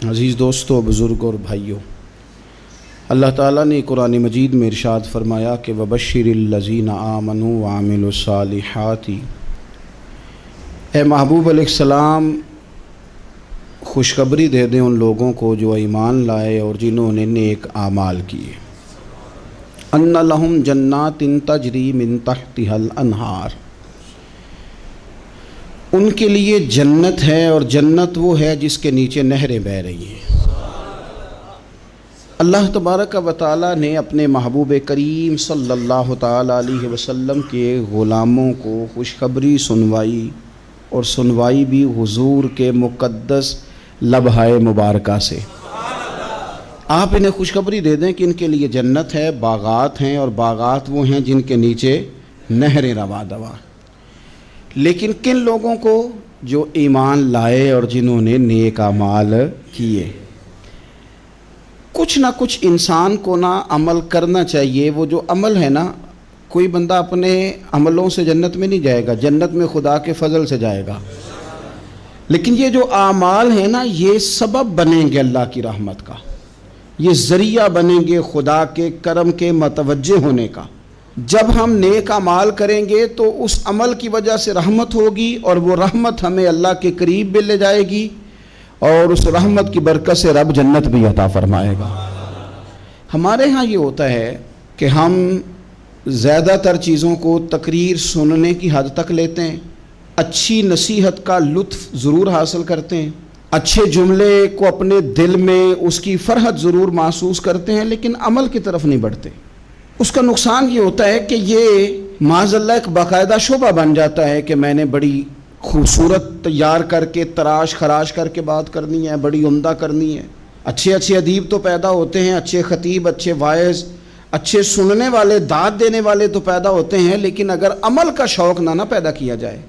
عزیز دوستو، بزرگ اور بھائیوں، اللہ تعالیٰ نے قرآن مجید میں ارشاد فرمایا کہ وَبَشِّرِ الَّذِينَ آمَنُوا وَعَمِلُوا الصَّالِحَاتِ، اے محبوب علیہ السلام خوشخبری دے دیں ان لوگوں کو جو ایمان لائے اور جنہوں نے نیک اعمال کیے، اَنَّ لَهُمْ جَنَّاتٍ تَجْرِي مِن تَحْتِهَا الْأَنْهَارُ، ان کے لیے جنت ہے، اور جنت وہ ہے جس کے نیچے نہریں بہہ رہی ہیں۔ اللہ تبارک و تعالیٰ نے اپنے محبوب کریم صلی اللہ تعالیٰ علیہ وسلم کے غلاموں کو خوشخبری سنوائی، اور سنوائی بھی حضور کے مقدس لبہائے مبارکہ سے۔ آپ انہیں خوشخبری دے دیں کہ ان کے لیے جنت ہے، باغات ہیں، اور باغات وہ ہیں جن کے نیچے نہریں رواں دواں۔ لیکن کن لوگوں کو؟ جو ایمان لائے اور جنہوں نے نیک اعمال کیے۔ کچھ نہ کچھ انسان کو نہ عمل کرنا چاہیے۔ وہ جو عمل ہے نا، کوئی بندہ اپنے عملوں سے جنت میں نہیں جائے گا، جنت میں خدا کے فضل سے جائے گا۔ لیکن یہ جو اعمال ہیں نا، یہ سبب بنیں گے اللہ کی رحمت کا، یہ ذریعہ بنیں گے خدا کے کرم کے متوجہ ہونے کا۔ جب ہم نیک اعمال کریں گے تو اس عمل کی وجہ سے رحمت ہوگی، اور وہ رحمت ہمیں اللہ کے قریب بھی لے جائے گی، اور اس رحمت کی برکت سے رب جنت بھی عطا فرمائے گا۔ ہمارے ہاں یہ ہوتا ہے کہ ہم زیادہ تر چیزوں کو تقریر سننے کی حد تک لیتے ہیں، اچھی نصیحت کا لطف ضرور حاصل کرتے ہیں، اچھے جملے کو اپنے دل میں اس کی فرحت ضرور محسوس کرتے ہیں، لیکن عمل کی طرف نہیں بڑھتے۔ اس کا نقصان یہ ہوتا ہے کہ یہ معاذ اللہ ایک باقاعدہ شعبہ بن جاتا ہے کہ میں نے بڑی خوبصورت تیار کر کے تراش خراش کر کے بات کرنی ہے، بڑی عمدہ کرنی ہے۔ اچھے ادیب تو پیدا ہوتے ہیں، اچھے خطیب، اچھے واعظ، اچھے سننے والے، داد دینے والے تو پیدا ہوتے ہیں، لیکن اگر عمل کا شوق نہ پیدا کیا جائے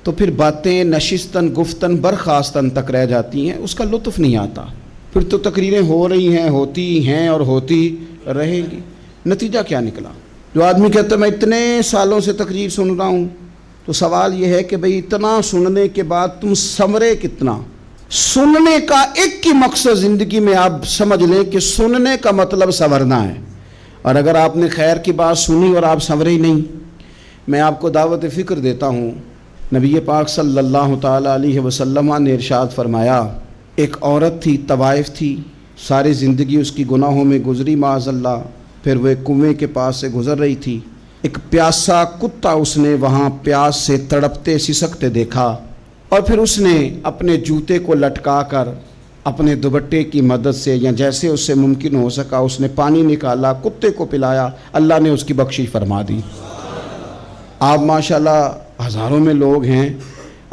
تو پھر باتیں نشستن گفتن برخاستن تک رہ جاتی ہیں، اس کا لطف نہیں آتا۔ پھر تو تقریریں ہو رہی ہیں، ہوتی ہیں اور ہوتی رہیں گی۔ نتیجہ کیا نکلا؟ جو آدمی کہتا ہے میں اتنے سالوں سے تقریر سن رہا ہوں، تو سوال یہ ہے کہ بھئی اتنا سننے کے بعد تم سنورے کتنا؟ سننے کا ایک ہی مقصد زندگی میں آپ سمجھ لیں کہ سننے کا مطلب سنورنا ہے، اور اگر آپ نے خیر کی بات سنی اور آپ سنورے ہی نہیں، میں آپ کو دعوت فکر دیتا ہوں۔ نبی پاک صلی اللہ تعالیٰ علیہ وسلم نے ارشاد فرمایا، ایک عورت تھی، طوائف تھی، ساری زندگی اس کی گناہوں میں گزری معاذ اللہ۔ پھر وہ ایک کنویں کے پاس سے گزر رہی تھی، ایک پیاسا کتا اس نے وہاں پیاس سے تڑپتے سسکتے دیکھا، اور پھر اس نے اپنے جوتے کو لٹکا کر اپنے دوپٹے کی مدد سے یا جیسے اس سے ممکن ہو سکا اس نے پانی نکالا، کتے کو پلایا، اللہ نے اس کی بخشش فرما دی۔ آپ ماشاءاللہ ہزاروں میں لوگ ہیں،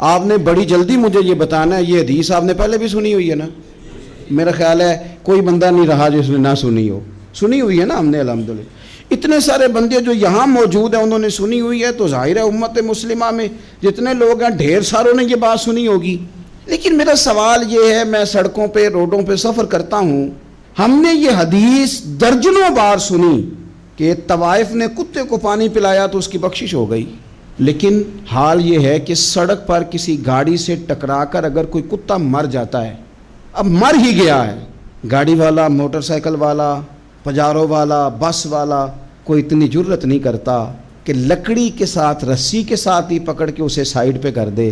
آپ نے بڑی جلدی مجھے یہ بتانا ہے، یہ حدیث آپ نے پہلے بھی سنی ہوئی ہے نا؟ میرا خیال ہے کوئی بندہ نہیں رہا جس نے نہ سنی ہو۔ سنی ہوئی ہے نا ہم نے الحمدللہ۔ اتنے سارے بندے جو یہاں موجود ہیں انہوں نے سنی ہوئی ہے، تو ظاہر ہے امت مسلمہ میں جتنے لوگ ہیں ڈھیر ساروں نے یہ بات سنی ہوگی۔ لیکن میرا سوال یہ ہے، میں سڑکوں پہ روڈوں پہ سفر کرتا ہوں، ہم نے یہ حدیث درجنوں بار سنی کہ طوائف نے کتے کو پانی پلایا تو اس کی بخشش ہو گئی، لیکن حال یہ ہے کہ سڑک پر کسی گاڑی سے ٹکرا کر اگر کوئی کتا مر جاتا ہے، اب مر ہی گیا ہے، گاڑی والا، موٹر سائیکل والا، پجارو والا، بس والا کوئی اتنی جرت نہیں کرتا کہ لکڑی کے ساتھ، رسی کے ساتھ ہی پکڑ کے اسے سائیڈ پہ کر دے۔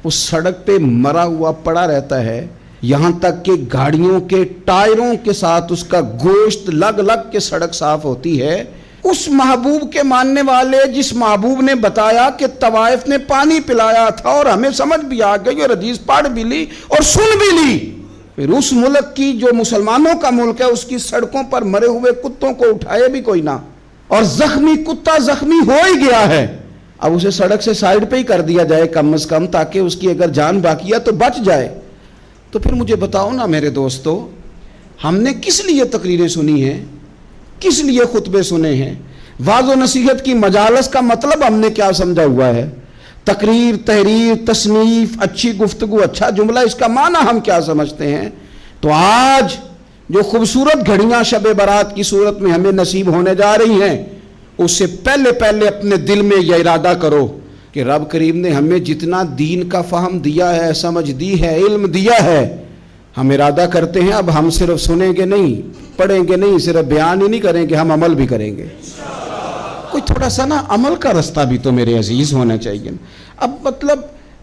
وہ سڑک پہ مرا ہوا پڑا رہتا ہے، یہاں تک کہ گاڑیوں کے ٹائروں کے ساتھ اس کا گوشت لگ لگ کے سڑک صاف ہوتی ہے۔ اس محبوب کے ماننے والے جس محبوب نے بتایا کہ طوائف نے پانی پلایا تھا، اور ہمیں سمجھ بھی آ گئی اور حدیث پڑھ بھی لی اور سن بھی لی، پھر اس ملک کی جو مسلمانوں کا ملک ہے اس کی سڑکوں پر مرے ہوئے کتوں کو اٹھائے بھی کوئی نہ، اور زخمی کتا زخمی ہو ہی گیا ہے، اب اسے سڑک سے سائیڈ پہ ہی کر دیا جائے کم از کم، تاکہ اس کی اگر جان باقی ہے تو بچ جائے۔ تو پھر مجھے بتاؤ نا میرے دوستو، ہم نے کس لیے تقریریں سنی ہیں، کس لیے خطبے سنے ہیں؟ واعظ و نصیحت کی مجالس کا مطلب ہم نے کیا سمجھا ہوا ہے؟ تقریر، تحریر، تصنیف، اچھی گفتگو، اچھا جملہ، اس کا معنی ہم کیا سمجھتے ہیں؟ تو آج جو خوبصورت گھڑیاں شب برات کی صورت میں ہمیں نصیب ہونے جا رہی ہیں، اس سے پہلے اپنے دل میں یہ ارادہ کرو کہ رب کریم نے ہمیں جتنا دین کا فہم دیا ہے، سمجھ دی ہے، علم دیا ہے، ہم ارادہ کرتے ہیں اب ہم صرف سنیں گے نہیں، پڑھیں گے نہیں، صرف بیان ہی نہیں کریں گے، ہم عمل بھی کریں گے۔ کوئی تھوڑا سا نا عمل کا رستہ بھی تو میرے عزیز ہونا چاہیے۔ اب مطلب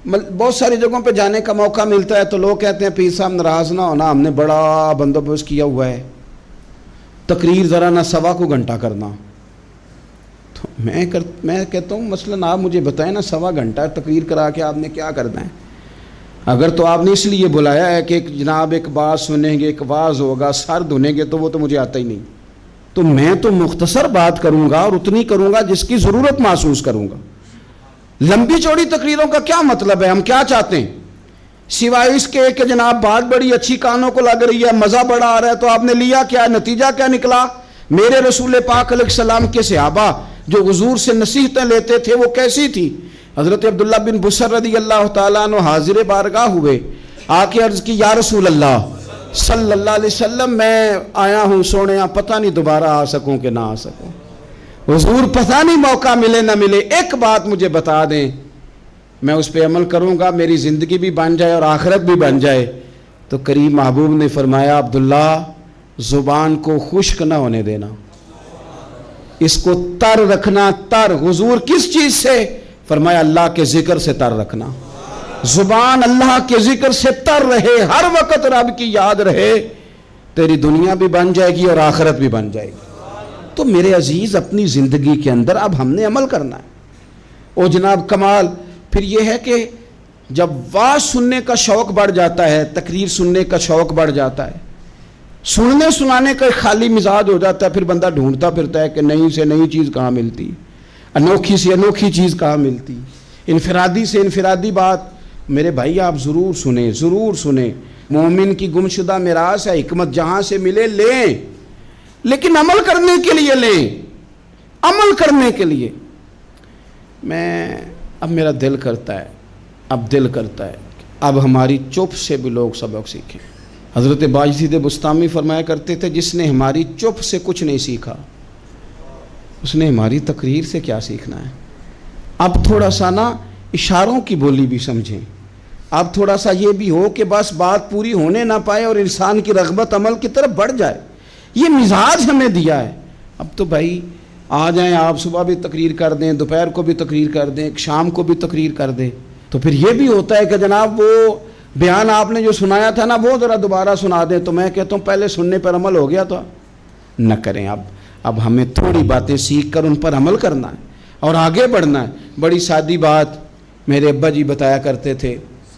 بہت ساری جگہوں پہ جانے کا موقع ملتا ہے تو لوگ کہتے ہیں پیر صاحب ناراض نہ ہونا، ہم نے بڑا بندوبست کیا ہوا ہے، تقریر ذرا نہ 1.25 گھنٹہ کرنا۔ تو میں کہتا ہوں مثلاً آپ مجھے بتائیں نا 1.25 گھنٹہ تقریر کرا کے آپ نے کیا کرنا ہے؟ اگر تو آپ نے اس لیے بلایا ہے کہ جناب ایک بات سنیں گے، ایک واعظ ہوگا، سر دھنیں گے، تو وہ تو مجھے آتا ہی نہیں، تو میں تو مختصر بات کروں گا اور اتنی کروں گا جس کی ضرورت محسوس کروں گا۔ لمبی چوڑی تقریروں کا کیا مطلب ہے؟ ہم کیا چاہتے ہیں سوائے اس کے کہ جناب بات بڑی اچھی کانوں کو لگ رہی ہے، مزہ بڑا آ رہا ہے، تو آپ نے لیا کیا؟ نتیجہ کیا نکلا؟ میرے رسول پاک علیہ السلام کے صحابہ جو حضور سے نصیحتیں لیتے تھے وہ کیسی تھی؟ حضرت عبداللہ بن بصر رضی اللہ تعالیٰ عنہ حاضر بارگاہ ہوئے، آ کے عرض کی یا رسول اللہ صلی اللہ علیہ وسلم، میں آیا ہوں سونے، پتہ نہیں دوبارہ آ سکوں کہ نہ آ سکوں، حضور پتہ نہیں موقع ملے نہ ملے، ایک بات مجھے بتا دیں، میں اس پہ عمل کروں گا، میری زندگی بھی بن جائے اور آخرت بھی بن جائے۔ تو کریم محبوب نے فرمایا عبداللہ زبان کو خشک نہ ہونے دینا، اس کو تر رکھنا۔ تر حضور کس چیز سے؟ فرمایا اللہ کے ذکر سے تر رکھنا، زبان اللہ کے ذکر سے تر رہے، ہر وقت رب کی یاد رہے، تیری دنیا بھی بن جائے گی اور آخرت بھی بن جائے گی۔ تو میرے عزیز اپنی زندگی کے اندر اب ہم نے عمل کرنا ہے۔ او جناب کمال پھر یہ ہے کہ جب واعظ سننے کا شوق بڑھ جاتا ہے، تقریر سننے کا شوق بڑھ جاتا ہے، سننے سنانے کا خالی مزاج ہو جاتا ہے، پھر بندہ ڈھونڈتا پھرتا ہے کہ نئی سے نئی چیز کہاں ملتی، انوکھی سے انوکھی چیز کہاں ملتی، انفرادی سے انفرادی بات۔ میرے بھائی آپ ضرور سنیں، ضرور سنیں، مومن کی گمشدہ میراث ہے، حکمت جہاں سے ملے لیں، لیکن عمل کرنے کے لیے لیں، عمل کرنے کے لیے۔ اب میرا دل کرتا ہے اب ہماری چپ سے بھی لوگ سبق سیکھیں۔ حضرت باجید بستامی فرمایا کرتے تھے جس نے ہماری چپ سے کچھ نہیں سیکھا اس نے ہماری تقریر سے کیا سیکھنا ہے۔ اب تھوڑا سا نا اشاروں کی بولی بھی سمجھیں، اب تھوڑا سا یہ بھی ہو کہ بس بات پوری ہونے نہ پائے اور انسان کی رغبت عمل کی طرف بڑھ جائے، یہ مزاج ہمیں دیا ہے۔ اب تو بھائی آ جائیں آپ، صبح بھی تقریر کر دیں، دوپہر کو بھی تقریر کر دیں، شام کو بھی تقریر کر دیں، تو پھر یہ بھی ہوتا ہے کہ جناب وہ بیان آپ نے جو سنایا تھا نا وہ ذرا دوبارہ سنا دیں، تو میں کہتا ہوں پہلے سننے پر عمل ہو گیا تو نہ کریں۔ اب ہمیں تھوڑی باتیں سیکھ کر ان پر عمل کرنا ہے اور آگے بڑھنا ہے۔ بڑی سادی بات میرے ابا جی بتایا کرتے تھے،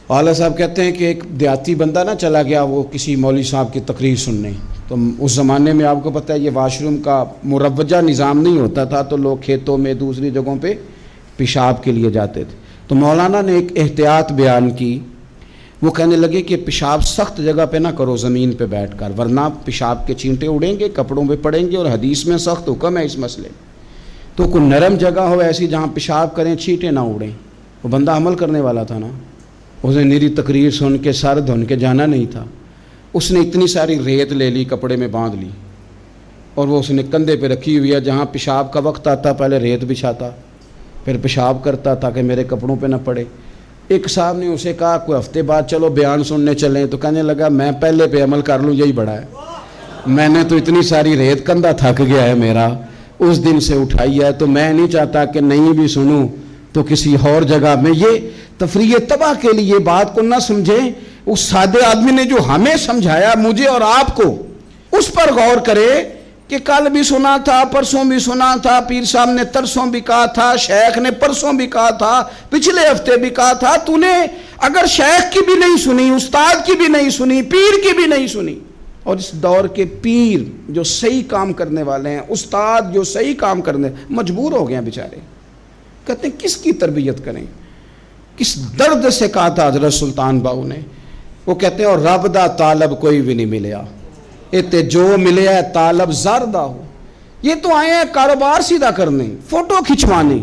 والا صاحب کہتے ہیں کہ ایک دیہاتی بندہ نہ چلا گیا وہ کسی مولوی صاحب کی تقریر سننے، تو اس زمانے میں آپ کو پتہ ہے یہ واش روم کا مروجہ نظام نہیں ہوتا تھا، تو لوگ کھیتوں میں دوسری جگہوں پہ پیشاب کے لیے جاتے تھے۔ تو مولانا نے ایک احتیاط بیان کی، وہ کہنے لگے کہ پیشاب سخت جگہ پہ نہ کرو زمین پہ بیٹھ کر، ورنہ پیشاب کے چینٹے اڑیں گے، کپڑوں پہ پڑیں گے، اور حدیث میں سخت حکم ہے اس مسئلے میں۔ تو کوئی نرم جگہ ہو ایسی جہاں پیشاب کریں چینٹے نہ اڑیں۔ وہ بندہ عمل کرنے والا تھا نا، اس نے میری تقریر سن کے سر دھن کے جانا نہیں تھا، اس نے اتنی ساری ریت لے لی، کپڑے میں باندھ لی، اور وہ اس نے کندھے پہ رکھی ہوئی ہے، جہاں پیشاب کا وقت آتا پہلے ریت بچھاتا، پھر پیشاب کرتا تاکہ میرے کپڑوں پہ نہ پڑے۔ ایک صاحب نے اسے کہا کوئی ہفتے بعد چلو بیان سننے چلیں، تو کہنے لگا میں پہلے پہ عمل کر لوں یہی بڑا ہے، میں نے تو اتنی ساری ریت کندھا تھک گیا ہے میرا اس دن سے اٹھائی ہے، تو میں نہیں چاہتا کہ نہیں بھی سنوں تو کسی اور جگہ میں۔ یہ تفریح تباہ کے لیے بات کو نہ سمجھیں، اس سادے آدمی نے جو ہمیں سمجھایا مجھے اور آپ کو، اس پر غور کرے کہ کل بھی سنا تھا، پرسوں بھی سنا تھا، پیر صاحب نے ترسوں بھی کہا تھا، شیخ نے پرسوں بھی کہا تھا، پچھلے ہفتے بھی کہا تھا، تو نے اگر شیخ کی بھی نہیں سنی، استاد کی بھی نہیں سنی، پیر کی بھی نہیں سنی، اور اس دور کے پیر جو صحیح کام کرنے والے ہیں، استاد جو صحیح کام کرنے مجبور ہو گئے ہیں بیچارے، کہتے ہیں کس کی تربیت کریں، کس درد سے کہا تھا حضرت سلطان باؤ نے، وہ کہتے ہیں اور رب دا طالب کوئی بھی نہیں ملیا، اتے جو ملے ہے طالب زردہ ہو۔ یہ تو آئے ہیں کاروبار سیدھا کرنے، فوٹو کھچوانے،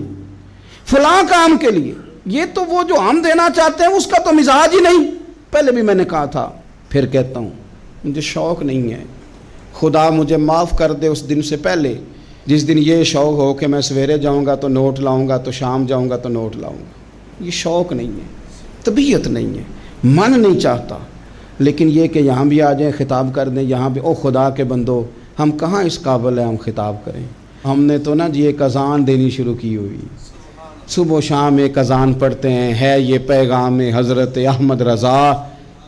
فلاں کام کے لیے، یہ تو وہ جو ہم دینا چاہتے ہیں اس کا تو مزاج ہی نہیں۔ پہلے بھی میں نے کہا تھا، پھر کہتا ہوں، مجھے شوق نہیں ہے، خدا مجھے معاف کر دے اس دن سے پہلے جس دن یہ شوق ہو کہ میں سویرے جاؤں گا تو نوٹ لاؤں گا، تو شام جاؤں گا تو نوٹ لاؤں گا۔ یہ شوق نہیں ہے، طبیعت نہیں ہے، من نہیں چاہتا، لیکن یہ کہ یہاں بھی آ جائیں خطاب کر دیں یہاں بھی، او خدا کے بندو ہم کہاں اس قابل ہیں ہم خطاب کریں؟ ہم نے تو نا جی ایک اذان دینی شروع کی ہوئی، صبح و شام ایک اذان پڑھتے ہیں، ہے یہ پیغام حضرت احمد رضا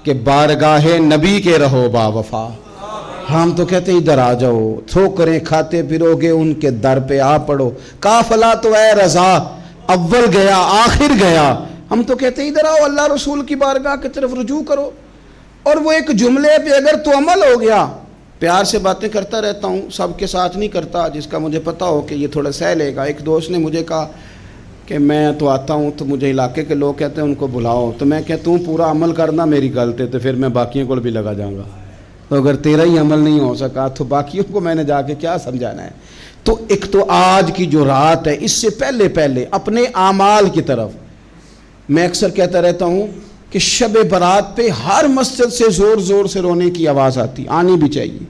کہ بارگاہ نبی کے رہو با وفا۔ ہم تو کہتے ہیں ادھر آ جاؤ، ٹھوکریں کھاتے پھرو گے ان کے در پہ آ پڑو، قافلہ تو اے رضا اول گیا آخر گیا۔ ہم تو کہتے ہیں ادھر آؤ، اللہ رسول کی بارگاہ کی طرف رجوع کرو۔ اور وہ ایک جملے پہ اگر تو عمل ہو گیا، پیار سے باتیں کرتا رہتا ہوں، سب کے ساتھ نہیں کرتا، جس کا مجھے پتا ہو کہ یہ تھوڑا سہ لے گا۔ ایک دوست نے مجھے کہا کہ میں تو آتا ہوں تو مجھے علاقے کے لوگ کہتے ہیں ان کو بلاؤ، تو میں کہتا ہوں پورا عمل کرنا میری غلط ہے، تو پھر میں باقیوں کو بھی لگا جاؤں گا، تو اگر تیرا ہی عمل نہیں ہو سکا تو باقیوں کو میں نے جا کے کیا سمجھانا ہے؟ تو ایک تو آج کی جو رات ہے، اس سے پہلے اپنے اعمال کی طرف میں اکثر کہتا رہتا ہوں کہ شب برات پہ ہر مسجد سے زور زور سے رونے کی آواز آنی بھی چاہیے۔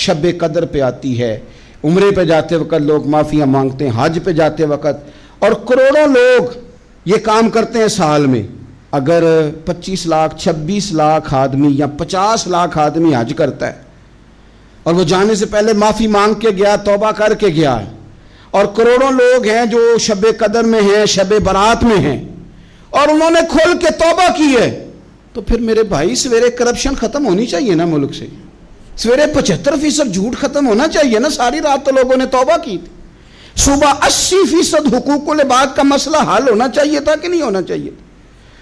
شب قدر پہ آتی ہے، عمرے پہ جاتے وقت لوگ معافیاں مانگتے ہیں، حج پہ جاتے وقت، اور کروڑوں لوگ یہ کام کرتے ہیں سال میں۔ اگر 25 لاکھ 26 لاکھ آدمی یا 50 لاکھ آدمی حج کرتا ہے اور وہ جانے سے پہلے معافی مانگ کے گیا، توبہ کر کے گیا ہے، اور کروڑوں لوگ ہیں جو شب قدر میں ہیں، شب برات میں ہیں، اور انہوں نے کھل کے توبہ کی ہے، تو پھر میرے بھائی سویرے کرپشن ختم ہونی چاہیے نا ملک سے، سویرے 75% جھوٹ ختم ہونا چاہیے نا۔ ساری رات تو لوگوں نے توبہ کی تھی، صبح 80% حقوق العباد کا مسئلہ حل ہونا چاہیے تھا کہ نہیں ہونا چاہیے تھا؟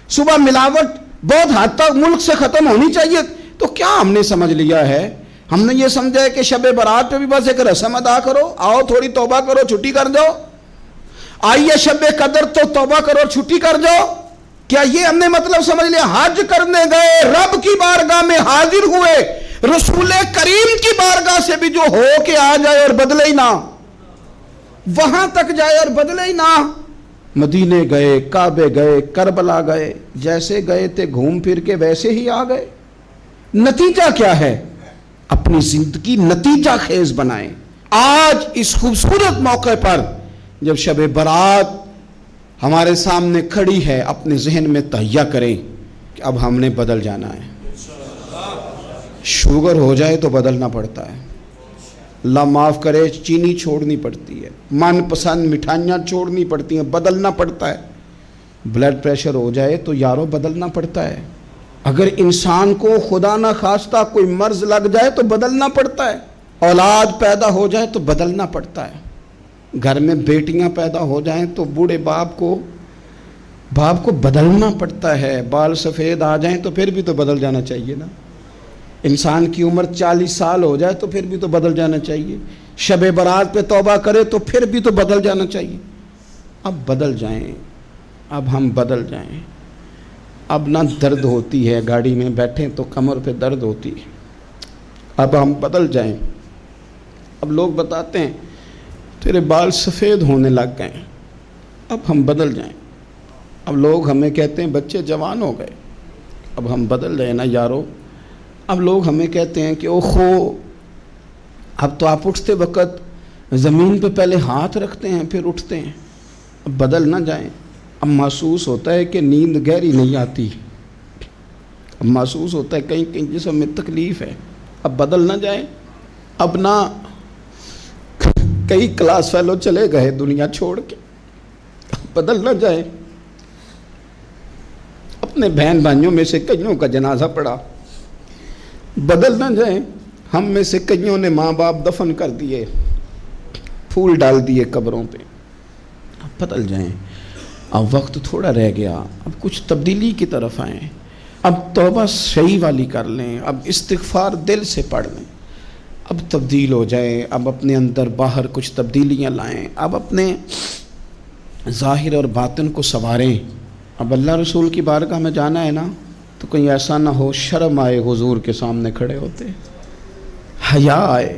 صبح ملاوٹ بہت حد تک ملک سے ختم ہونی چاہیے۔ تو کیا ہم نے سمجھ لیا ہے؟ ہم نے یہ سمجھا ہے کہ شب برات پہ بھی بس ایک رسم ادا کرو، آؤ تھوڑی توبہ کرو چھٹی کر جاؤ، آئیے شب قدر تو توبہ کرو چھٹی کر جاؤ۔ کیا یہ ہم نے مطلب سمجھ لیا؟ حج کرنے گئے، رب کی بارگاہ میں حاضر ہوئے، رسول کریم کی بارگاہ سے بھی جو ہو کے آ جائے اور بدلے ہی نہ، وہاں تک جائے اور بدلے ہی نہ۔ مدینے گئے، کعبے گئے، کربلا گئے، جیسے گئے تھے گھوم پھر کے ویسے ہی آ گئے۔ نتیجہ کیا ہے؟ اپنی زندگی نتیجہ خیز بنائیں۔ آج اس خوبصورت موقع پر جب شب برات ہمارے سامنے کھڑی ہے، اپنے ذہن میں تہیہ کریں کہ اب ہم نے بدل جانا ہے۔ شوگر ہو جائے تو بدلنا پڑتا ہے، اللہ معاف کرے، چینی چھوڑنی پڑتی ہے، من پسند مٹھائیاں چھوڑنی پڑتی ہیں، بدلنا پڑتا ہے۔ بلڈ پریشر ہو جائے تو یارو بدلنا پڑتا ہے۔ اگر انسان کو خدا نہ خواستہ کوئی مرض لگ جائے تو بدلنا پڑتا ہے۔ اولاد پیدا ہو جائے تو بدلنا پڑتا ہے۔ گھر میں بیٹیاں پیدا ہو جائیں تو بوڑھے باپ کو بدلنا پڑتا ہے۔ بال سفید آ جائیں تو پھر بھی تو بدل جانا چاہیے نا۔ انسان کی عمر 40 سال ہو جائے تو پھر بھی تو بدل جانا چاہیے۔ شب برات پہ توبہ کرے تو پھر بھی تو بدل جانا چاہیے۔ اب بدل جائیں، اب ہم بدل جائیں۔ اب نہ درد ہوتی ہے، گاڑی میں بیٹھیں تو کمر پہ درد ہوتی ہے، اب ہم بدل جائیں۔ اب لوگ بتاتے ہیں تیرے بال سفید ہونے لگ گئے، اب ہم بدل جائیں۔ اب لوگ ہمیں کہتے ہیں بچے جوان ہو گئے، اب ہم بدل جائیں نا یارو۔ اب لوگ ہمیں کہتے ہیں کہ اوہو اب تو آپ اٹھتے وقت زمین پہ پہلے ہاتھ رکھتے ہیں پھر اٹھتے ہیں، اب بدل نہ جائیں۔ اب محسوس ہوتا ہے کہ نیند گہری نہیں آتی، اب محسوس ہوتا ہے کہیں کہیں جسم میں تکلیف ہے، اب بدل نہ جائیں۔ اب نہ کئی کلاس فیلو چلے گئے دنیا چھوڑ کے، بدل نہ جائیں۔ اپنے بہن بھائیوں میں سے کئیوں کا جنازہ پڑا، بدل نہ جائیں۔ ہم میں سے کئیوں نے ماں باپ دفن کر دیے، پھول ڈال دیے قبروں پہ، اب بدل جائیں۔ اب وقت تھوڑا رہ گیا، اب کچھ تبدیلی کی طرف آئیں، اب توبہ صحیح والی کر لیں، اب استغفار دل سے پڑھ لیں، اب تبدیل ہو جائیں، اب اپنے اندر باہر کچھ تبدیلیاں لائیں، اب اپنے ظاہر اور باطن کو سنواریں۔ اب اللہ رسول کی بارگاہ میں جانا ہے نا، تو کہیں ایسا نہ ہو شرم آئے حضور کے سامنے کھڑے ہوتے، حیا آئے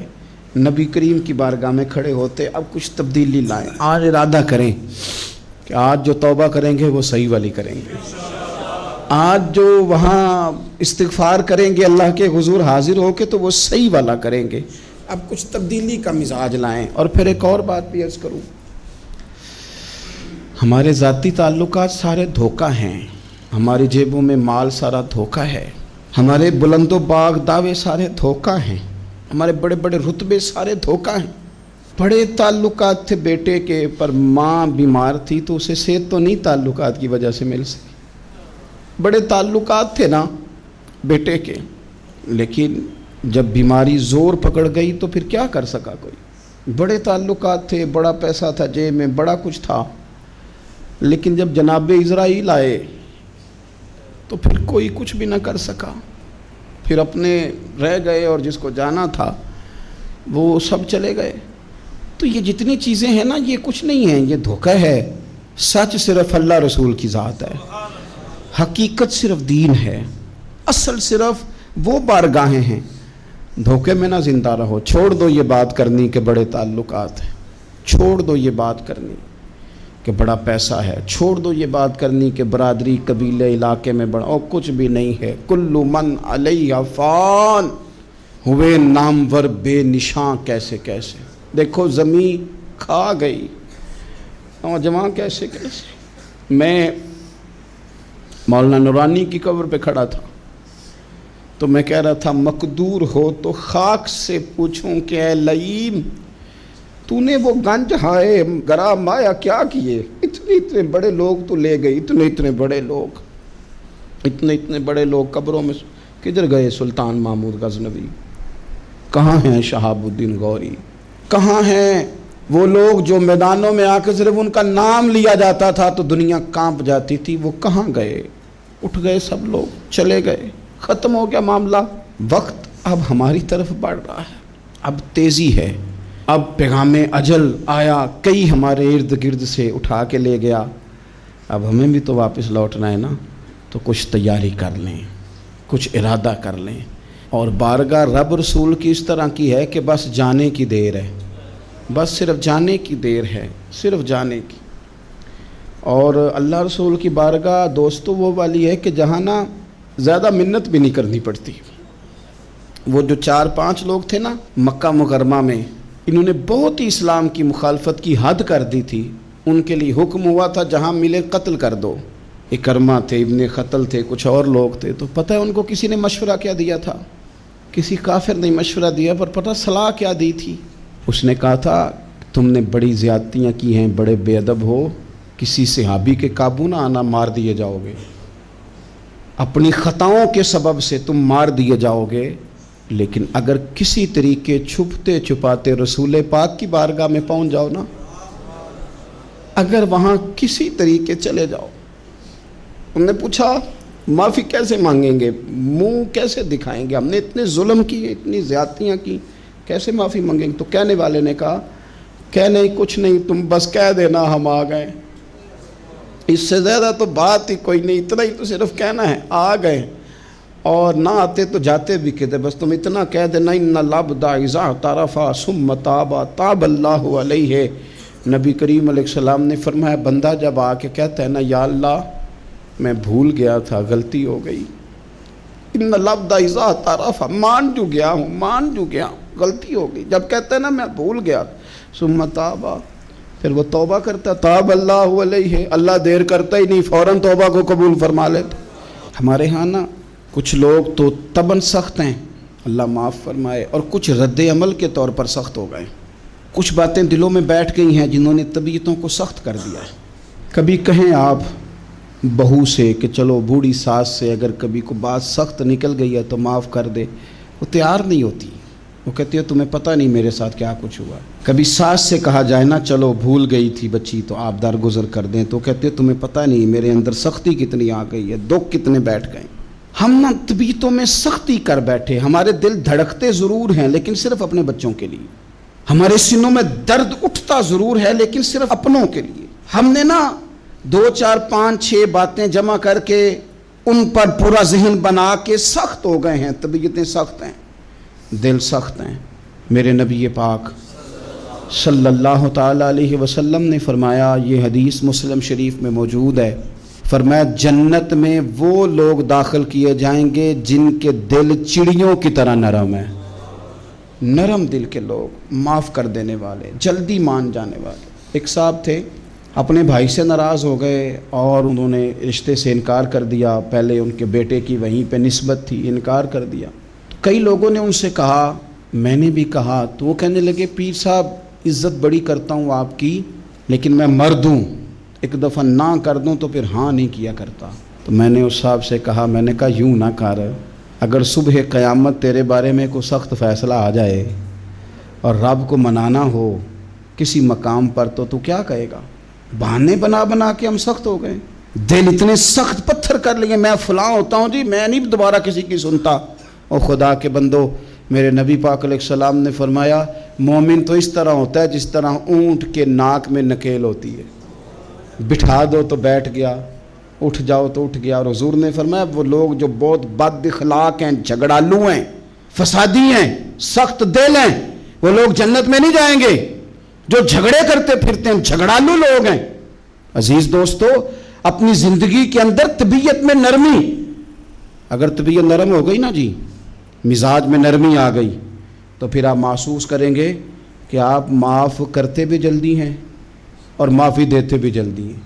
نبی کریم کی بارگاہ میں کھڑے ہوتے۔ اب کچھ تبدیلی لائیں، آج ارادہ کریں کہ آج جو توبہ کریں گے وہ صحیح والی کریں گے، آج جو وہاں استغفار کریں گے اللہ کے حضور حاضر ہو کے تو وہ صحیح والا کریں گے۔ اب کچھ تبدیلی کا مزاج لائیں۔ اور پھر ایک اور بات بھی عرض کروں، ہمارے ذاتی تعلقات سارے دھوکہ ہیں، ہماری جیبوں میں مال سارا دھوکہ ہے، ہمارے بلند و باغ دعوے سارے دھوکہ ہیں، ہمارے بڑے بڑے رتبے سارے دھوکہ ہیں۔ بڑے تعلقات تھے بیٹے کے، پر ماں بیمار تھی تو اسے صحت تو نہیں تعلقات کی وجہ سے مل سکی۔ بڑے تعلقات تھے نا بیٹے کے، لیکن جب بیماری زور پکڑ گئی تو پھر کیا کر سکا کوئی؟ بڑے تعلقات تھے، بڑا پیسہ تھا جیب میں، بڑا کچھ تھا، لیکن جب جناب اسرائیل آئے تو پھر کوئی کچھ بھی نہ کر سکا، پھر اپنے رہ گئے، اور جس کو جانا تھا وہ سب چلے گئے۔ تو یہ جتنی چیزیں ہیں نا، یہ کچھ نہیں ہیں، یہ دھوکہ ہے۔ سچ صرف اللہ رسول کی ذات ہے، حقیقت صرف دین ہے، اصل صرف وہ بارگاہیں ہیں۔ دھوکے میں نہ زندہ رہو، چھوڑ دو یہ بات کرنی کہ بڑے تعلقات ہیں، چھوڑ دو یہ بات کرنی کہ بڑا پیسہ ہے، چھوڑ دو یہ بات کرنی کہ برادری قبیلے علاقے میں بڑا، اور کچھ بھی نہیں ہے۔ کل من علیہ فان، ہوئے نامور بے نشاں کیسے کیسے۔ دیکھو زمین کھا گئی، نوجوان کیسے کیسے۔ میں مولانا نورانی کی قبر پہ کھڑا تھا تو میں کہہ رہا تھا مقدور ہو تو خاک سے پوچھوں کہ اے لئیم تو نے وہ گنج ہائے گرا مایا کیا کیے؟ اتنے بڑے لوگ تو لے گئی، اتنے بڑے لوگ قبروں میں کدھر گئے؟ سلطان محمود غزنوی کہاں ہیں؟ شہاب الدین غوری کہاں ہیں؟ وہ لوگ جو میدانوں میں آ کے صرف ان کا نام لیا جاتا تھا تو دنیا کانپ جاتی تھی، وہ کہاں گئے؟ اٹھ گئے سب لوگ، چلے گئے، ختم ہو گیا معاملہ۔ وقت اب ہماری طرف بڑھ رہا ہے، اب تیزی ہے، اب پیغام اجل آیا، کئی ہمارے ارد گرد سے اٹھا کے لے گیا، اب ہمیں بھی تو واپس لوٹنا ہے نا، تو کچھ تیاری کر لیں، کچھ ارادہ کر لیں۔ اور بارگاہ رب رسول کی اس طرح کی ہے کہ بس جانے کی دیر ہے، بس صرف جانے کی دیر ہے، صرف جانے کی۔ اور اللہ رسول کی بارگاہ دوستو وہ والی ہے کہ جہاں نا زیادہ منت بھی نہیں کرنی پڑتی۔ وہ جو 4-5 لوگ تھے نا مکہ مکرمہ میں، انہوں نے بہت ہی اسلام کی مخالفت کی حد کر دی تھی، ان کے لیے حکم ہوا تھا جہاں ملے قتل کر دو۔ اکرمہ تھے، ابن قتل تھے، کچھ اور لوگ تھے، تو پتہ ہے ان کو کسی نے مشورہ کیا دیا تھا؟ کسی کافر نے مشورہ دیا، پر پتہ صلاح کیا دی تھی؟ اس نے کہا تھا تم نے بڑی زیادتیاں کی ہیں، بڑے بے ادب ہو، کسی صحابی کے قابو نہ آنا، مار دیے جاؤ گے، اپنی خطاؤں کے سبب سے تم مار دیے جاؤ گے، لیکن اگر کسی طریقے چھپتے چھپاتے رسول پاک کی بارگاہ میں پہنچ جاؤ نا، اگر وہاں کسی طریقے چلے جاؤ۔ انہوں نے پوچھا معافی کیسے مانگیں گے، منہ کیسے دکھائیں گے، ہم نے اتنے ظلم کیے، اتنی زیادتیاں کی، کیسے معافی مانگیں گے؟ تو کہنے والے نے کہا کہ نہیں کچھ نہیں، تم بس کہہ دینا ہم آ گئے، اس سے زیادہ تو بات ہی کوئی نہیں، اتنا ہی تو صرف کہنا ہے، آ گئے، اور نہ آتے تو جاتے بھی کہتے، بس تم اتنا کہہ دینا ان العبد اذا اعترف ثم تاب تاب اللہ علیہ۔ نبی کریم علیہ السلام نے فرمایا بندہ جب آ کے کہتا ہے نا یا اللہ میں بھول گیا تھا، غلطی ہو گئی، ان العبد اذا اعترف، مان جو گیا ہوں، غلطی ہو گئی، جب کہتا ہے نا میں بھول گیا، ثم تاب، پھر وہ توبہ کرتا، تاب اللہ علیہ، اللہ دیر کرتا ہی نہیں، فوراً توبہ کو قبول فرما لیتا۔ ہمارے ہاں نا کچھ لوگ تو تباً سخت ہیں، اللہ معاف فرمائے، اور کچھ رد عمل کے طور پر سخت ہو گئے، کچھ باتیں دلوں میں بیٹھ گئی ہیں جنہوں نے طبیعتوں کو سخت کر دیا ہے۔ کبھی کہیں آپ بہو سے کہ چلو بوڑھی ساس سے اگر کبھی کو بات سخت نکل گئی ہے تو معاف کر دے، وہ تیار نہیں ہوتی، وہ کہتی ہے تمہیں پتہ نہیں میرے ساتھ کیا کچھ ہوا۔ کبھی ساس سے کہا جائے نا چلو بھول گئی تھی بچی تو آپ درگزر کر دیں، تو کہتے ہیں تمہیں پتہ نہیں میرے اندر سختی کتنی آ گئی ہے، دکھ کتنے بیٹھ گئے۔ ہم نا طبیعتوں میں سختی کر بیٹھے، ہمارے دل دھڑکتے ضرور ہیں لیکن صرف اپنے بچوں کے لیے، ہمارے سینوں میں درد اٹھتا ضرور ہے لیکن صرف اپنوں کے لیے۔ ہم نے نا 2 4 5 6 باتیں جمع کر کے ان پر پورا ذہن بنا کے سخت ہو گئے ہیں، طبیعتیں سخت ہیں، دل سخت ہیں۔ میرے نبی پاک صلی اللہ تعالی علیہ وسلم نے فرمایا، یہ حدیث مسلم شریف میں موجود ہے، فرمایا جنت میں وہ لوگ داخل کیے جائیں گے جن کے دل چڑیوں کی طرح نرم ہیں، نرم دل کے لوگ، معاف کر دینے والے، جلدی مان جانے والے۔ ایک صاحب تھے اپنے بھائی سے ناراض ہو گئے اور انہوں نے رشتے سے انکار کر دیا. پہلے ان کے بیٹے کی وہیں پہ نسبت تھی, انکار کر دیا. کئی لوگوں نے ان سے کہا, میں نے بھی کہا, تو وہ کہنے لگے پیر صاحب عزت بڑی کرتا ہوں آپ کی, لیکن میں مرد ہوں, ایک دفعہ نہ کر دوں تو پھر ہاں نہیں کیا کرتا. تو میں نے اس صاحب سے کہا, میں نے کہا یوں نہ کر, اگر صبح قیامت تیرے بارے میں کوئی سخت فیصلہ آ جائے اور رب کو منانا ہو کسی مقام پر تو کیا کہے گا؟ بہانے بنا بنا کے ہم سخت ہو گئے, دل اتنے سخت پتھر کر لیے, میں فلاں ہوتا ہوں جی, میں نہیں دوبارہ کسی کی سنتا. اور خدا کے بندو, میرے نبی پاک علیہ السلام نے فرمایا مومن تو اس طرح ہوتا ہے جس طرح اونٹ کے ناک میں نکیل ہوتی ہے, بٹھا دو تو بیٹھ گیا, اٹھ جاؤ تو اٹھ گیا. اور حضور نے فرمایا وہ لوگ جو بہت بد اخلاق ہیں, جھگڑالو ہیں, فسادی ہیں, سخت دل ہیں, وہ لوگ جنت میں نہیں جائیں گے. جو جھگڑے کرتے پھرتے ہیں جھگڑالو لوگ ہیں. عزیز دوستو, اپنی زندگی کے اندر طبیعت میں نرمی, اگر طبیعت نرم ہو گئی نا جی, مزاج میں نرمی آ گئی, تو پھر آپ محسوس کریں گے کہ آپ معاف کرتے بھی جلدی ہیں اور معافی دیتے بھی جلدی ہیں.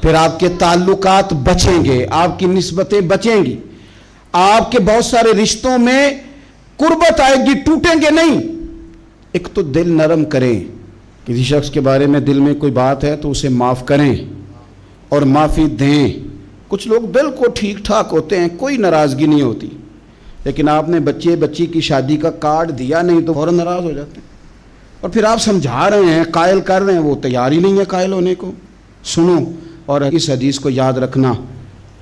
پھر آپ کے تعلقات بچیں گے, آپ کی نسبتیں بچیں گی, آپ کے بہت سارے رشتوں میں قربت آئے گی, ٹوٹیں گے نہیں. ایک تو دل نرم کریں, کسی شخص کے بارے میں دل میں کوئی بات ہے تو اسے معاف کریں اور معافی دیں. کچھ لوگ بالکل ٹھیک ٹھاک ہوتے ہیں, کوئی ناراضگی نہیں ہوتی, لیکن آپ نے بچی کی شادی کا کارڈ دیا نہیں تو فوراً ناراض ہو جاتے ہیں. اور پھر آپ سمجھا رہے ہیں, قائل کر رہے ہیں, وہ تیار ہی نہیں ہے قائل ہونے کو. سنو, اور اس حدیث کو یاد رکھنا,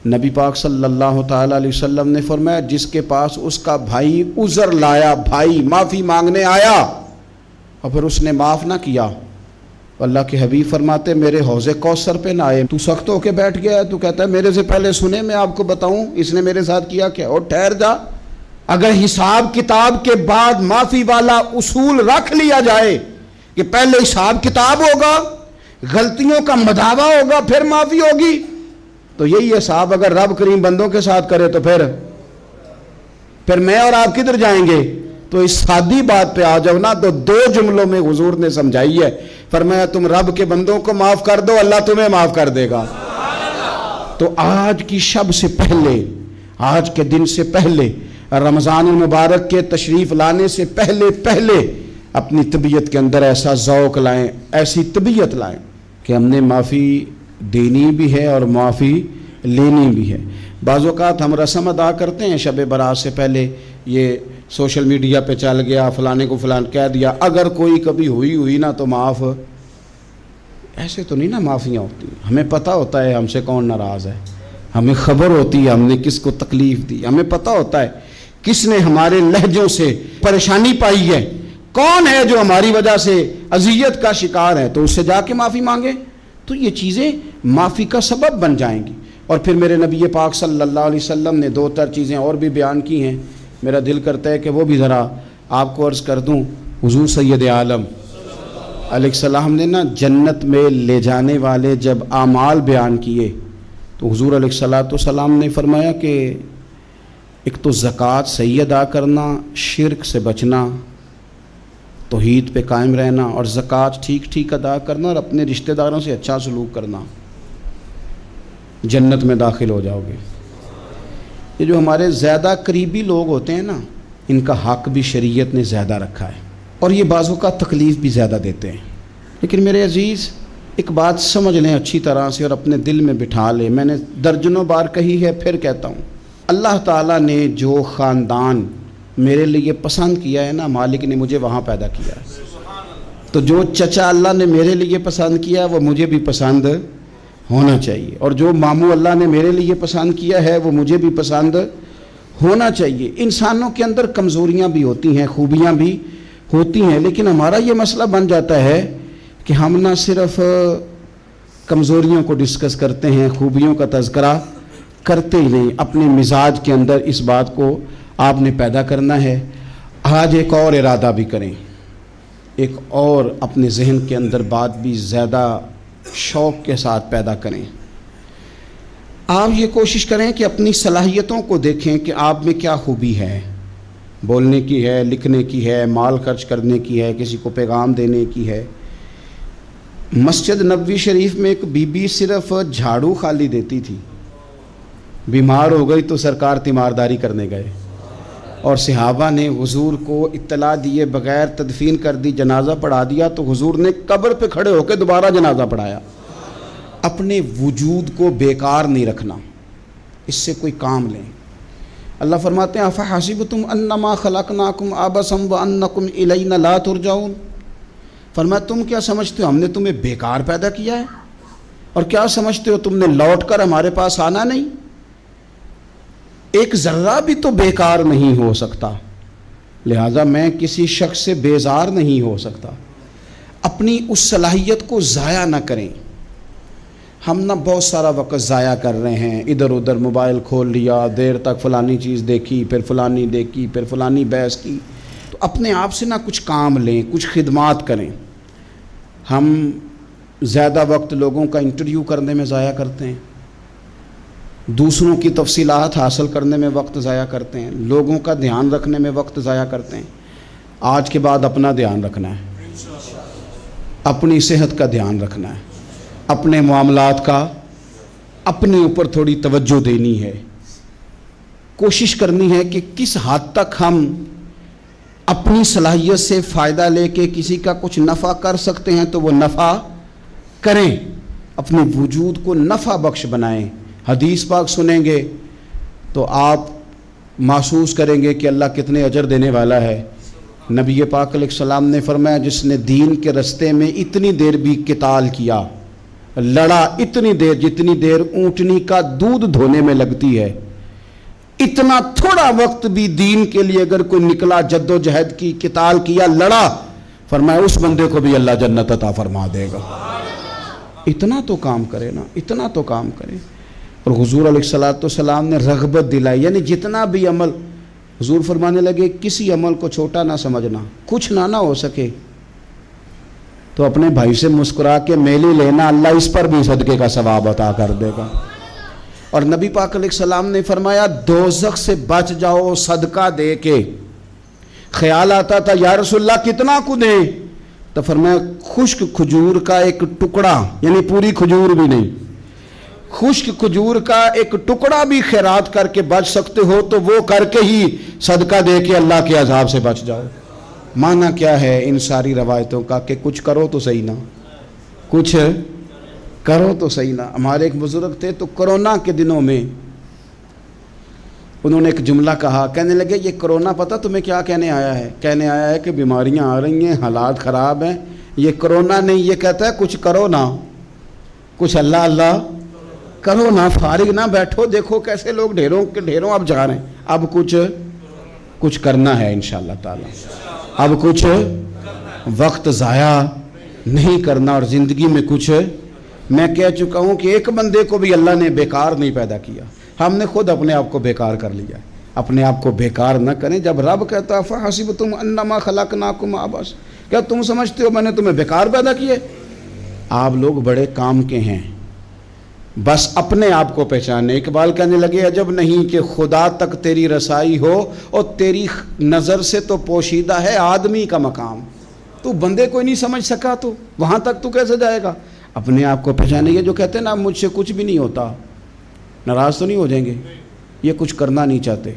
نبی پاک صلی اللہ تعالیٰ علیہ وسلم نے فرمایا جس کے پاس اس کا بھائی عذر لایا, بھائی معافی مانگنے آیا اور پھر اس نے معاف نہ کیا, اللہ کے حبیب فرماتے میرے حوض کوثر پہ نہ آئے. تو سخت ہو کے بیٹھ گیا ہے, تو کہتا ہے میرے سے پہلے سنے, میں آپ کو بتاؤں اس نے میرے ساتھ کیا کیا. اور ٹھہر جا, اگر حساب کتاب کے بعد معافی والا اصول رکھ لیا جائے کہ پہلے حساب کتاب ہوگا, غلطیوں کا مداوع ہوگا, پھر معافی ہوگی, تو یہی حساب اگر رب کریم بندوں کے ساتھ کرے تو پھر میں اور آپ کدھر جائیں گے. تو اس سادی بات پہ آ جاؤ نا, تو 2 جملوں میں حضور نے سمجھائی ہے. فرمایا تم رب کے بندوں کو معاف کر دو, اللہ تمہیں معاف کر دے گا. تو آج کی شب سے پہلے, آج کے دن سے پہلے, رمضان المبارک کے تشریف لانے سے پہلے اپنی طبیعت کے اندر ایسا ذوق لائیں, ایسی طبیعت لائیں کہ ہم نے معافی دینی بھی ہے اور معافی لینی بھی ہے. بعض اوقات ہم رسم ادا کرتے ہیں شب برات سے پہلے, یہ سوشل میڈیا پہ چل گیا, فلانے کو فلان کہہ دیا, اگر کوئی کبھی ہوئی نا تو معاف. ایسے تو نہیں نا معافیاں ہوتی. ہمیں پتہ ہوتا ہے ہم سے کون ناراض ہے, ہمیں خبر ہوتی ہے ہم نے کس کو تکلیف دی, ہمیں پتہ ہوتا ہے کس نے ہمارے لہجوں سے پریشانی پائی ہے, کون ہے جو ہماری وجہ سے اذیت کا شکار ہے, تو اس سے جا کے معافی مانگے. تو یہ چیزیں معافی کا سبب بن جائیں گی. اور پھر میرے نبی پاک صلی اللہ علیہ وسلم نے 2-4 چیزیں اور بھی بیان کی ہیں, میرا دل کرتا ہے کہ وہ بھی ذرا آپ کو عرض کر دوں. حضور سید عالم علیہ السلام نے نا جنت میں لے جانے والے جب اعمال بیان کیے تو حضور علیہ السلام نے فرمایا کہ ایک تو زکوٰۃ صحیح ادا کرنا, شرک سے بچنا, توحید پہ قائم رہنا, اور زکوٰۃ ٹھیک ادا کرنا, اور اپنے رشتہ داروں سے اچھا سلوک کرنا, جنت میں داخل ہو جاؤ گے. یہ جو ہمارے زیادہ قریبی لوگ ہوتے ہیں نا, ان کا حق بھی شریعت نے زیادہ رکھا ہے, اور یہ بعضوں کا تکلیف بھی زیادہ دیتے ہیں. لیکن میرے عزیز ایک بات سمجھ لیں اچھی طرح سے اور اپنے دل میں بٹھا لیں, میں نے درجنوں بار کہی ہے, پھر کہتا ہوں, اللہ تعالیٰ نے جو خاندان میرے لیے پسند کیا ہے نا, مالک نے مجھے وہاں پیدا کیا ہے. تو جو چچا اللہ نے میرے لیے پسند کیا وہ مجھے بھی پسند ہونا چاہیے, اور جو ماموں اللہ نے میرے لیے پسند کیا ہے وہ مجھے بھی پسند ہونا چاہیے. انسانوں کے اندر کمزوریاں بھی ہوتی ہیں, خوبیاں بھی ہوتی ہیں, لیکن ہمارا یہ مسئلہ بن جاتا ہے کہ ہم نہ صرف کمزوریوں کو ڈسکس کرتے ہیں, خوبیوں کا تذکرہ کرتے ہی نہیں. اپنے مزاج کے اندر اس بات کو آپ نے پیدا کرنا ہے. آج ایک اور ارادہ بھی کریں, ایک اور اپنے ذہن کے اندر بات بھی زیادہ شوق کے ساتھ پیدا کریں. آپ یہ کوشش کریں کہ اپنی صلاحیتوں کو دیکھیں کہ آپ میں کیا خوبی ہے, بولنے کی ہے, لکھنے کی ہے, مال خرچ کرنے کی ہے, کسی کو پیغام دینے کی ہے. مسجد نبوی شریف میں ایک بی بی صرف جھاڑو خالی دیتی تھی، بیمار ہو گئی تو سرکار تیمارداری کرنے گئے، اور صحابہ نے حضور کو اطلاع دیے بغیر تدفین کر دی، جنازہ پڑھا دیا، تو حضور نے قبر پہ کھڑے ہو کے دوبارہ جنازہ پڑھایا۔ اپنے وجود کو بیکار نہیں رکھنا، اس سے کوئی کام لیں۔ اللہ فرماتے ہیں افحسبتم انما خلقناکم عبثا وانکم الینا لا ترجعون، فرمایا تم کیا سمجھتے ہو ہم نے تمہیں بیکار پیدا کیا ہے، اور کیا سمجھتے ہو تم نے لوٹ کر ہمارے پاس آنا نہیں؟ ایک ذرہ بھی تو بیکار نہیں ہو سکتا، لہذا میں کسی شخص سے بیزار نہیں ہو سکتا۔ اپنی اس صلاحیت کو ضائع نہ کریں۔ ہم نہ بہت سارا وقت ضائع کر رہے ہیں، ادھر ادھر موبائل کھول لیا، دیر تک فلانی چیز دیکھی، پھر فلانی دیکھی، پھر فلانی بحث کی۔ تو اپنے آپ سے نہ کچھ کام لیں، کچھ خدمات کریں۔ ہم زیادہ وقت لوگوں کا انٹرویو کرنے میں ضائع کرتے ہیں، دوسروں کی تفصیلات حاصل کرنے میں وقت ضائع کرتے ہیں، لوگوں کا دھیان رکھنے میں وقت ضائع کرتے ہیں۔ آج کے بعد اپنا دھیان رکھنا ہے، اپنی صحت کا دھیان رکھنا ہے، اپنے معاملات کا اپنے اوپر تھوڑی توجہ دینی ہے، کوشش کرنی ہے کہ کس حد تک ہم اپنی صلاحیت سے فائدہ لے کے کسی کا کچھ نفع کر سکتے ہیں تو وہ نفع کریں، اپنے وجود کو نفع بخش بنائیں۔ حدیث پاک سنیں گے تو آپ محسوس کریں گے کہ اللہ کتنے اجر دینے والا ہے۔ نبی پاک علیہ السلام نے فرمایا جس نے دین کے رستے میں اتنی دیر بھی قتال کیا، لڑا، اتنی دیر جتنی دیر اونٹنی کا دودھ دھونے میں لگتی ہے، اتنا تھوڑا وقت بھی دین کے لیے اگر کوئی نکلا، جد و جہد کی، قتال کیا، لڑا، فرمایا اس بندے کو بھی اللہ جنت عطا فرما دے گا۔ اتنا تو کام کرے نا، اتنا تو کام کرے۔ اور حضور علیہ السلام نے رغبت دلائی، یعنی جتنا بھی عمل، حضور فرمانے لگے کسی عمل کو چھوٹا نہ سمجھنا، کچھ نہ ہو سکے تو اپنے بھائی سے مسکرا کے میلی لینا، اللہ اس پر بھی صدقے کا ثواب عطا کر دے گا۔ اور نبی پاک علیہ السلام نے فرمایا دوزخ سے بچ جاؤ صدقہ دے کے۔ خیال آتا تھا یا رسول اللہ کتنا کو دیں؟ تو فرمایا خشک کھجور کا ایک ٹکڑا، یعنی پوری کھجور بھی نہیں، خشک کھجور کا ایک ٹکڑا بھی خیرات کر کے بچ سکتے ہو تو وہ کر کے ہی صدقہ دے کے اللہ کے عذاب سے بچ جاؤ۔ معنی کیا ہے ان ساری روایتوں کا کہ کچھ کرو تو صحیح نہ، کچھ کرو تو صحیح نہ۔ ہمارے ایک بزرگ تھے تو کرونا کے دنوں میں انہوں نے ایک جملہ کہا، کہنے لگے یہ کرونا پتہ تمہیں کیا کہنے آیا ہے؟ کہنے آیا ہے کہ بیماریاں آ رہی ہیں، حالات خراب ہیں، یہ کرونا نہیں، یہ کہتا ہے کچھ کرو نا، کچھ اللہ اللہ کرو نا، فارغ نہ بیٹھو، دیکھو کیسے لوگ ڈھیروں کے ڈھیروں اب جا رہے ہیں، اب کچھ کرنا ہے انشاءاللہ تعالی، اب کچھ وقت ضائع نہیں کرنا، اور زندگی میں کچھ، میں کہہ چکا ہوں کہ ایک بندے کو بھی اللہ نے بیکار نہیں پیدا کیا، ہم نے خود اپنے آپ کو بیکار کر لیا۔ اپنے آپ کو بیکار نہ کریں۔ جب رب کہتا ہے فحسبتم انما خلقناکم عبث، کیا تم سمجھتے ہو میں نے تمہیں بیکار پیدا کیے؟ آپ لوگ بڑے کام کے ہیں، بس اپنے آپ کو پہچانے۔ اقبال کہنے لگے عجب نہیں کہ خدا تک تیری رسائی ہو، اور تیری نظر سے تو پوشیدہ ہے آدمی کا مقام، تو بندے کوئی نہیں سمجھ سکا تو وہاں تک تو کیسے جائے گا؟ اپنے آپ کو پہچانے۔ یہ جو کہتے ہیں نا مجھ سے کچھ بھی نہیں ہوتا، ناراض تو نہیں ہو جائیں گے؟ یہ کچھ کرنا نہیں چاہتے،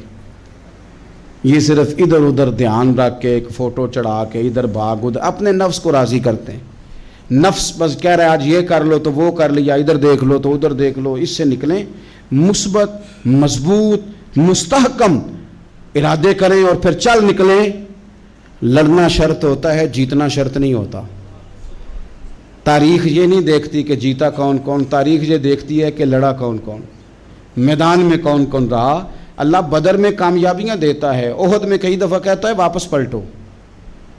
یہ صرف ادھر ادھر دھیان رکھ کے ایک فوٹو چڑھا کے ادھر بھاگ ادھر اپنے نفس کو راضی کرتے ہیں۔ نفس بس کہہ رہا ہے آج یہ کر لو تو وہ کر لیا، ادھر دیکھ لو تو ادھر دیکھ لو۔ اس سے نکلیں، مثبت، مضبوط، مستحکم ارادے کریں اور پھر چل نکلیں۔ لڑنا شرط ہوتا ہے، جیتنا شرط نہیں ہوتا۔ تاریخ یہ نہیں دیکھتی کہ جیتا کون کون، تاریخ یہ دیکھتی ہے کہ لڑا کون کون، میدان میں کون کون رہا۔ اللہ بدر میں کامیابیاں دیتا ہے، احد میں کئی دفعہ کہتا ہے واپس پلٹو،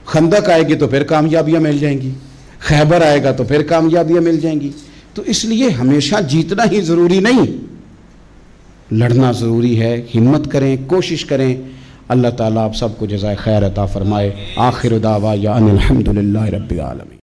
خندق آئے گی تو پھر کامیابیاں مل جائیں گی، خیبر آئے گا تو پھر کامیابیاں مل جائیں گی۔ تو اس لیے ہمیشہ جیتنا ہی ضروری نہیں، لڑنا ضروری ہے۔ ہمت کریں، کوشش کریں۔ اللہ تعالیٰ آپ سب کو جزائے خیر عطا فرمائے۔ آخر دعوانا ان الحمد للہ رب العالمین۔